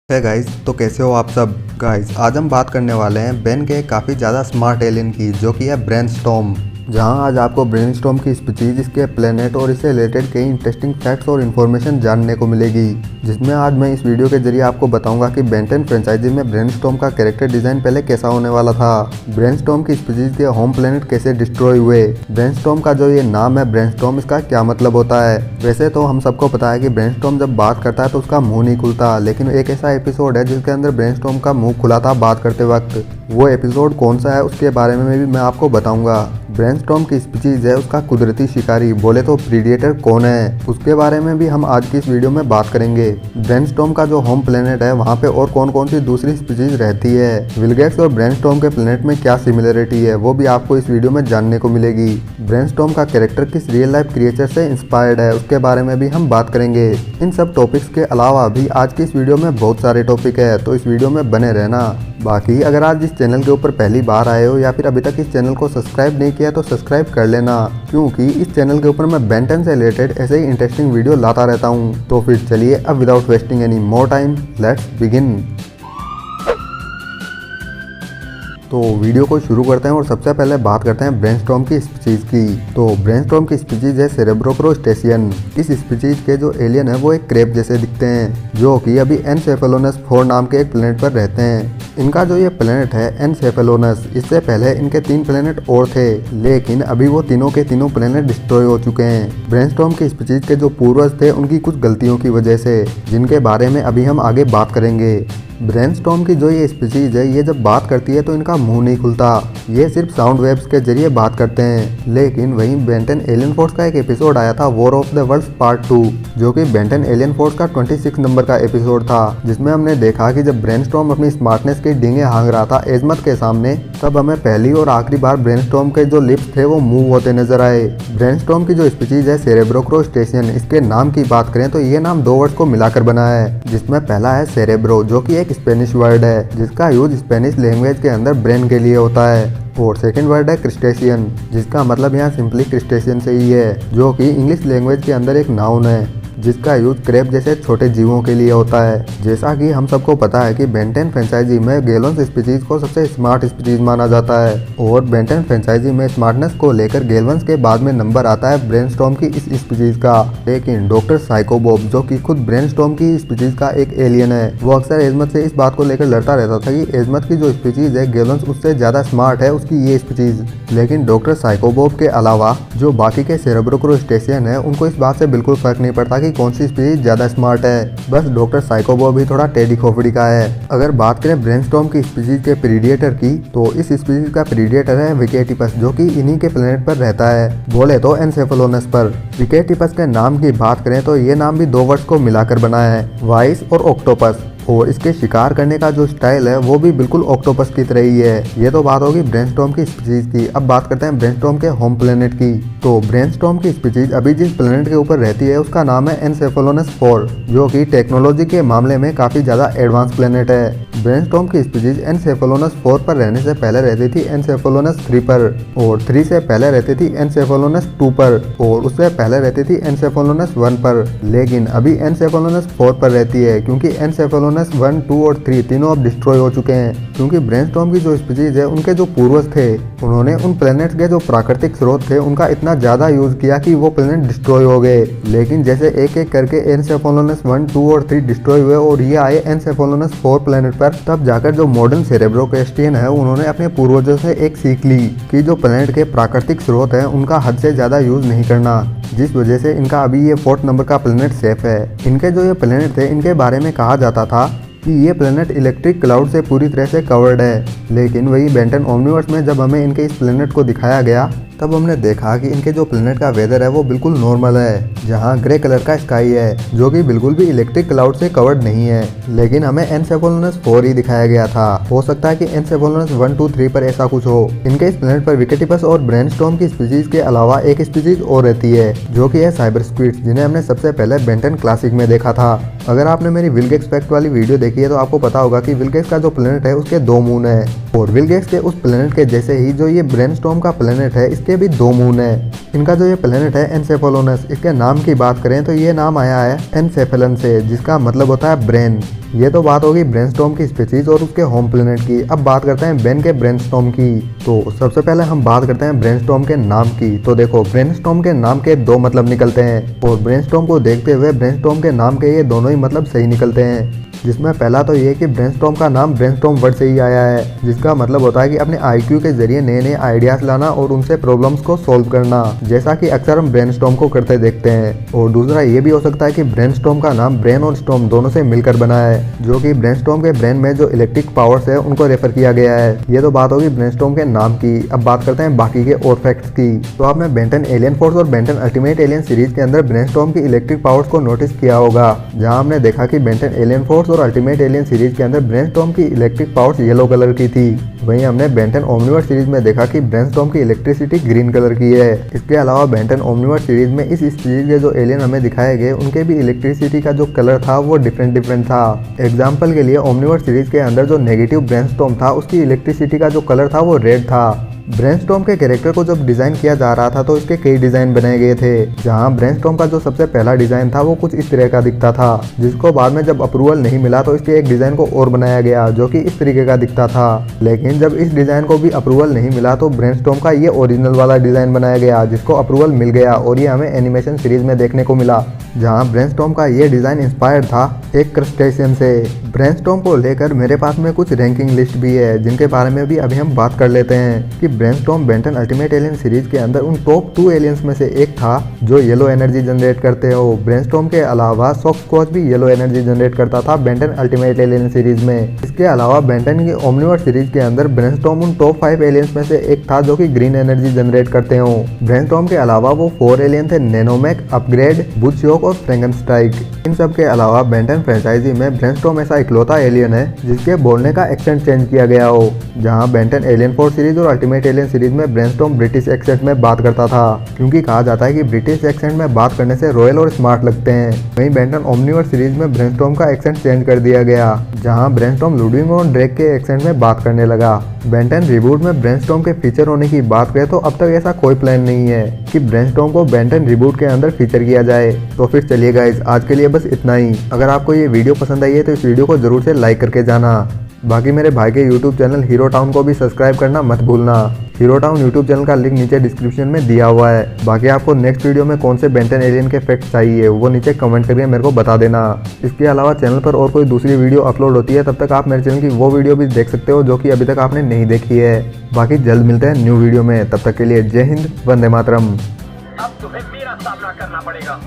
है गाइस, तो कैसे हो आप सब। गाइस, आज हम बात करने वाले हैं बेन के काफ़ी ज़्यादा स्मार्ट एलियन की, जो कि है ब्रेनस्टॉर्म। जहां आज आपको ब्रेनस्टॉर्म की स्पीशीज, इसके प्लेनेट और इससे रिलेटेड कई इंटरेस्टिंग फैक्ट्स और इन्फॉर्मेशन जानने को मिलेगी। जिसमें आज मैं इस वीडियो के जरिए आपको बताऊंगा कि बेन 10 फ्रेंचाइजी में ब्रेनस्टॉर्म का कैरेक्टर डिजाइन पहले कैसा होने वाला था, ब्रेनस्टॉर्म की स्पीशीज के होम प्लेनेट कैसे डिस्ट्रॉय हुए, ब्रेनस्टॉर्म का जो ये नाम है ब्रेनस्टॉर्म, इसका क्या मतलब होता है। वैसे तो हम सबको पता है कि ब्रेनस्टॉर्म जब बात करता है तो उसका मुंह नहीं खुलता, लेकिन एक ऐसा एपिसोड है जिसके अंदर ब्रेनस्टॉर्म का मुंह खुला था बात करते वक्त। वो एपिसोड कौन सा है उसके बारे में भी मैं आपको बताऊंगा। ब्रेनस्टॉर्म की स्पीशीज है उसका कुदरती शिकारी, बोले तो प्रीडेटर कौन है, उसके बारे में भी हम आज की इस वीडियो में बात करेंगे। ब्रेनस्टॉर्म का जो होम प्लेनेट है वहाँ पे और कौन कौन सी दूसरी स्पीशीज रहती है, विलगेक्स और ब्रेनस्टॉर्म के प्लेनेट में क्या सिमिलरिटी है, वो भी आपको इस वीडियो में जानने को मिलेगी। ब्रेनस्टॉर्म का कैरेक्टर किस रियल लाइफ क्रिएचर से इंस्पायर्ड है, उसके बारे में भी हम बात करेंगे। इन सब टॉपिक्स के अलावा भी आज की इस वीडियो में बहुत सारे टॉपिक है, तो इस वीडियो में बने रहना। बाकी अगर आज इस चैनल के ऊपर पहली बार आए हो या फिर अभी तक इस चैनल को सब्सक्राइब नहीं किया तो सब्सक्राइब कर लेना, क्योंकि इस चैनल के ऊपर मैं बेन 10 से रिलेटेड ऐसे ही इंटरेस्टिंग वीडियो लाता रहता हूँ। तो फिर चलिए अब without wasting any more time let's begin. तो वीडियो को शुरू करते हैं और सबसे पहले बात करते हैं ब्रेनस्टॉर्म की स्पीशीज की। तो ब्रेनस्टॉर्म की स्पीशीज है सेरेब्रोक्रोस्टेशियन। इस स्पीशीज के जो एलियन है वो एक क्रेब जैसे दिखते हैं, जो कि अभी एनसेफेलोनस 4 नाम के एक प्लेनेट पर रहते हैं। इनका जो ये प्लेनेट है एनसेफेलोनस, इससे पहले इनके 3 प्लेनेट और थे, लेकिन अभी वो तीनों के तीनों प्लेनेट डिस्ट्रॉय हो चुके हैं ब्रेनस्टॉर्म की स्पीशीज के जो पूर्वज थे उनकी कुछ गलतियों की वजह से, जिनके बारे में अभी हम आगे बात करेंगे। ब्रेनस्टॉर्म की जो ये स्पीशीज है ये जब बात करती है तो इनका मुंह नहीं खुलता, ये सिर्फ साउंड वेव्स के जरिए बात करते हैं। लेकिन वहीं बेन 10 एलियन फोर्स का एक एपिसोड आया था war of the worlds part 2, जो कि बेन 10 एलियन फोर्स का 26 नंबर का एपिसोड था, जिसमें हमने देखा कि जब ब्रेनस्टॉर्म अपनी स्मार्टनेस की डींगे हाँक रहा था एजमत के सामने, तब हमें पहली और आखिरी बार ब्रेनस्टॉर्म के जो लिप्स थे वो मूव होते नजर आए। ब्रेनस्टॉर्म की जो स्पीशीज है सेरेब्रोक्रोस्टेशियन, इसके नाम की बात करें तो ये नाम 2 वर्ड्स को मिलाकर बना है, जिसमें पहला है सेरेब्रो, जो कि एक स्पेनिश वर्ड है जिसका यूज स्पेनिश लैंग्वेज के अंदर ब्रेन के लिए होता है, और सेकंड वर्ड है क्रिस्टेशियन, जिसका मतलब यहाँ सिंपली क्रिस्टेशियन से ही है, जो कि इंग्लिश लैंग्वेज के अंदर एक नाउन है जिसका यूज क्रेब जैसे छोटे जीवों के लिए होता है। जैसा कि हम सबको पता है कि बेन 10 फ्रेंचाइजी में गेलोन्स स्पीशीज को सबसे स्मार्ट स्पीशीज माना जाता है, और बेन 10 फ्रेंचाइजी में स्मार्टनेस को लेकर गेलवंस के बाद में नंबर आता है ब्रेनस्टॉर्म की इस स्पीशीज का। लेकिन डॉक्टर साइकोबॉब, जो कि खुद ब्रेनस्टॉर्म की स्पीशीज का एक एलियन है, वो अक्सर एजमत से इस बात को लेकर लड़ता रहता था कि एजमत की जो स्पीशीज है गेलवंस उससे ज्यादा स्मार्ट है उसकी ये स्पीशीज। लेकिन डॉक्टर साइकोबॉब के अलावा जो बाकी के सेरेब्रोक्रोस्टेशियन है उनको इस बात से बिल्कुल फर्क नहीं पड़ता कि कौन सी स्पीशीज ज्यादा स्मार्ट है, बस डॉक्टर साइकोबॉब भी थोड़ा टेढ़ी खोपड़ी का है। अगर बात करें ब्रेनस्टॉर्म की स्पीशीज के प्रीडेटर की, तो इस स्पीशीज का प्रीडेटर है विकेटिपस, जो कि इन्हीं के प्लेनेट पर रहता है, बोले तो एनसेफेलोनस पर। विकेटिपस के नाम की बात करें तो ये नाम भी 2 वर्ड्स को मिलाकर बना है, वाइस और ऑक्टोपस, और इसके शिकार करने का जो स्टाइल है वो भी बिल्कुल ऑक्टोपस की तरह ही है। ये तो बात होगी ब्रेनस्टॉर्म की स्पीशीज की। अब बात करते हैं ब्रेनस्टॉर्म के होम प्लेनेट की। तो ब्रेनस्टॉर्म की स्पीशीज अभी जिस प्लेनेट के ऊपर रहती है उसका नाम है एनसेफेलोनस 4, जो कि टेक्नोलॉजी के मामले में काफी ज्यादा एडवांस प्लेनेट है। ब्रेनस्टॉर्म की स्पीशीज एनसेफेलोनस 4 पर रहने से पहले रहती थी एनसेफेलोनस 3 पर, और 3 से पहले रहती थी एनसेफेलोनस 2 पर, और उससे पहले रहती थी एनसेफेलोनस 1 पर। लेकिन अभी एनसेफेलोनस 4 पर रहती है, क्योंकि एनसेफेलोनस 1, 2 और 3 तीनों अब डिस्ट्रॉय हो चुके हैं, क्योंकि ब्रेनस्टॉर्म की जो स्पीशीज है उनके जो पूर्वज थे उन्होंने उन प्लेनेट्स के जो प्राकृतिक स्रोत थे उनका इतना ज्यादा यूज किया कि वो प्लेनेट डिस्ट्रॉय हो गए। लेकिन जैसे एक एक करके एनसेफेलोनस 1, 2 और 3 डिस्ट्रॉय हुए और ये आए एनसेफेलोनस 4 प्लेनेट पर, तब जाकर जो मॉडर्न सेरेब्रोक्रेस्टियन है उन्होंने अपने पूर्वजों से एक सीख ली कि जो प्लेनेट के प्राकृतिक स्रोत है उनका हद से ज्यादा यूज नहीं करना, जिस वजह से इनका अभी ये 4th नंबर का प्लेनेट सेफ है। इनके जो ये प्लेनेट थे इनके बारे में कहा जाता था कि ये प्लेनेट इलेक्ट्रिक क्लाउड से पूरी तरह से कवर्ड है। लेकिन वही बेन 10 ओमनीवर्स में जब हमें इनके इस प्लेनेट को दिखाया गया तब हमने देखा कि इनके जो प्लेनेट का वेदर है वो बिल्कुल नॉर्मल है, जहाँ ग्रे कलर का स्काई है, जो कि बिल्कुल भी इलेक्ट्रिक क्लाउड से कवर्ड नहीं है। लेकिन हमें एनसेफेलोनस 4 ही दिखाया गया था, हो सकता है कि एनसेफेलोनस 1, 2, 3 पर ऐसा कुछ हो। इनके इस प्लेनेट पर विकेटिपस और ब्रेनस्टॉर्म की स्पीशीज के अलावा एक स्पीशीज और रहती है, जो कि है साइबर स्क्विड्स, जिन्हें हमने सबसे पहले बेन 10 क्लासिक में देखा था। अगर आपने मेरी विलगेक्स फैक्ट वाली वीडियो देखी है तो आपको पता होगा कि विलगेक्स का जो प्लेनेट है उसके 2 मून है, और विलगेक्स के उस प्लेनेट के जैसे ही जो ये ब्रेनस्टॉर्म का प्लेनेट है इसके भी 2 मून है। इनका जो ये प्लेनेट है एनसेफेलोनस, इसके नाम की बात करें तो ये नाम आया है एनसेफेलन से, जिसका मतलब होता है ब्रेन। ये तो बात होगी ब्रेनस्टॉर्म की स्पीशीज और उसके होम प्लेनेट की। अब बात करते हैं बेन के ब्रेनस्टॉर्म की। तो सबसे पहले हम बात करते हैं ब्रेनस्टॉर्म के नाम की। तो देखो, ब्रेनस्टॉर्म के नाम के दो मतलब निकलते हैं और ब्रेनस्टॉर्म को देखते हुए ब्रेनस्टॉर्म के नाम के ये दोनों ही मतलब सही निकलते हैं। जिसमें पहला तो ये कि ब्रेनस्टॉर्म का नाम ब्रेनस्टॉर्म वर्ड से ही आया है, जिसका मतलब होता है कि अपने आईक्यू के जरिए नए नए आइडियाज लाना और उनसे प्रॉब्लम्स को सॉल्व करना, जैसा कि अक्सर हम ब्रेनस्टॉर्म को करते देखते हैं। और दूसरा ये भी हो सकता है कि ब्रेनस्टॉर्म का नाम ब्रेन और स्टॉर्म दोनों से मिलकर बना है, जो कि ब्रेनस्टॉर्म के ब्रेन में जो इलेक्ट्रिक पावर्स है उनको रेफर किया गया है। ये तो बात होगी ब्रेनस्टॉर्म के नाम की। अब बात करते हैं बाकी के और फैक्ट्स की। तो आपने बेन 10 एलियन फोर्स और बेन 10 अल्टीमेट एलियन सीरीज के अंदर ब्रेनस्टॉर्म की इलेक्ट्रिक पावर्स को नोटिस किया होगा, जहां हमने देखा कि बेन 10 एलियन फोर्स और अल्टीमेट एलियन सीरीज के अंदर ब्रेनस्टॉर्म की इलेक्ट्रिक पावर्स येलो कलर की थी। वहीं हमने बेन 10 ओमनिवर्स सीरीज में देखा कि ब्रेनस्टॉर्म की इलेक्ट्रिसिटी ग्रीन कलर की है। इसके अलावा बेन 10 ओमनिवर्स सीरीज में इस सीरीज के जो एलियन हमें दिखाए गए उनके भी इलेक्ट्रिसिटी का जो कलर था वो डिफरेंट था। एग्जाम्पल के लिए ओमनिवर्स सीरीज के अंदर जो नेगेटिव ब्रेनस्टॉर्म था उसकी इलेक्ट्रिसिटी का जो कलर था वो रेड था। ब्रेनस्टॉर्म के कैरेक्टर को जब डिजाइन किया जा रहा था तो इसके कई डिजाइन बनाए गए थे, जहां ब्रेनस्टॉर्म का जो सबसे पहला डिजाइन था वो कुछ इस तरह का दिखता था, जिसको बाद में जब अप्रूवल नहीं मिला तो इसके एक डिजाइन को और बनाया गया जो कि इस तरीके का दिखता था। लेकिन जब इस डिजाइन को भी अप्रूवल नहीं मिला तो ब्रेनस्टॉर्म का ये ओरिजिनल वाला डिजाइन बनाया गया, जिसको अप्रूवल मिल गया और ये हमें एनिमेशन सीरीज में देखने को मिला, जहां ब्रेनस्टॉर्म का ये डिजाइन इंस्पायर्ड था एक क्रस्टेशियन से। ब्रेनस्टॉर्म को लेकर मेरे पास में कुछ रैंकिंग लिस्ट भी है, जिनके बारे में भी अभी हम बात कर लेते हैं कि brainstorm Ben 10 ultimate alien series के अंदर उन टॉप 2 एलियंस में से एक था जो येलो एनर्जी जनरेट करते हो। ब्रेनस्टॉर्म के अलावा सॉक्सक्वॉच भी येलो एनर्जी जनरेट करता था बेन 10 अल्टीमेट एलियन सीरीज में। इसके अलावा बेन 10 की ओमनिवर्स सीरीज के अंदर ब्रेनस्टॉर्म उन टॉप 5 एलियंस में से एक था जो कि ग्रीन एनर्जी जनरेट करते हो। ब्रेनस्टॉर्म के अलावा वो 4 एलियन थे, नैनोमैक, अपग्रेड, बुशयोक और फ्रैंकेनस्टाइन। इन सब के अलावा बेन 10 फ्रेंचाइजी में ब्रेनस्टॉर्म ऐसा इकलौता एलियन है जिसके बोलने का एक्सेंट चेंज किया गया हो, जहां बेन 10 एलियन फोर्स सीरीज और अल्टीमेट एलियन सीरीज में ब्रेनस्टॉर्म ब्रिटिश एक्सेंट में बात करता था, क्योंकि कहा जाता है कि ब्रिटिश एक्सेंट में बात करने से रॉयल और स्मार्ट लगते हैं। वहीं बेन 10 ओमनिवर्स सीरीज में ब्रेनस्टॉर्म का एक्सेंट चेंज कर दिया गया, जहां ब्रेनस्टॉर्म लुडविग और ड्रेक के एक्सेंट में बात करने लगा। बेन 10 रिबूट में ब्रेनस्टॉर्म के फीचर होने की बात करें तो अब तक ऐसा कोई प्लान नहीं है कि ब्रेनस्टॉर्म को बेन 10 रिबूट के अंदर फीचर किया जाए। तो फिर चलिए गाइस, आज के लिए बस इतना ही। अगर आपको ये वीडियो पसंद आई है तो इस वीडियो को जरूर से लाइक करके जाना। बाकी मेरे भाई के यूट्यूब चैनल हीरो टाउन को भी सब्सक्राइब करना मत भूलना। हीरो टाउन यूट्यूब चैनल का लिंक नीचे डिस्क्रिप्शन में दिया हुआ है। बाकी आपको नेक्स्ट वीडियो में कौन से बेन 10 एलियन के फैक्ट चाहिए वो नीचे कमेंट करके मेरे को बता देना। इसके अलावा चैनल पर और कोई दूसरी वीडियो अपलोड होती है, तब तक आप मेरे चैनल की वो वीडियो भी देख सकते हो जो कि अभी तक आपने नहीं देखी है। बाकी जल्द मिलते हैं न्यू वीडियो में, तब तक के लिए जय हिंद, वंदे मातरम। अब तुम्हें मेरा सामना करना पड़ेगा।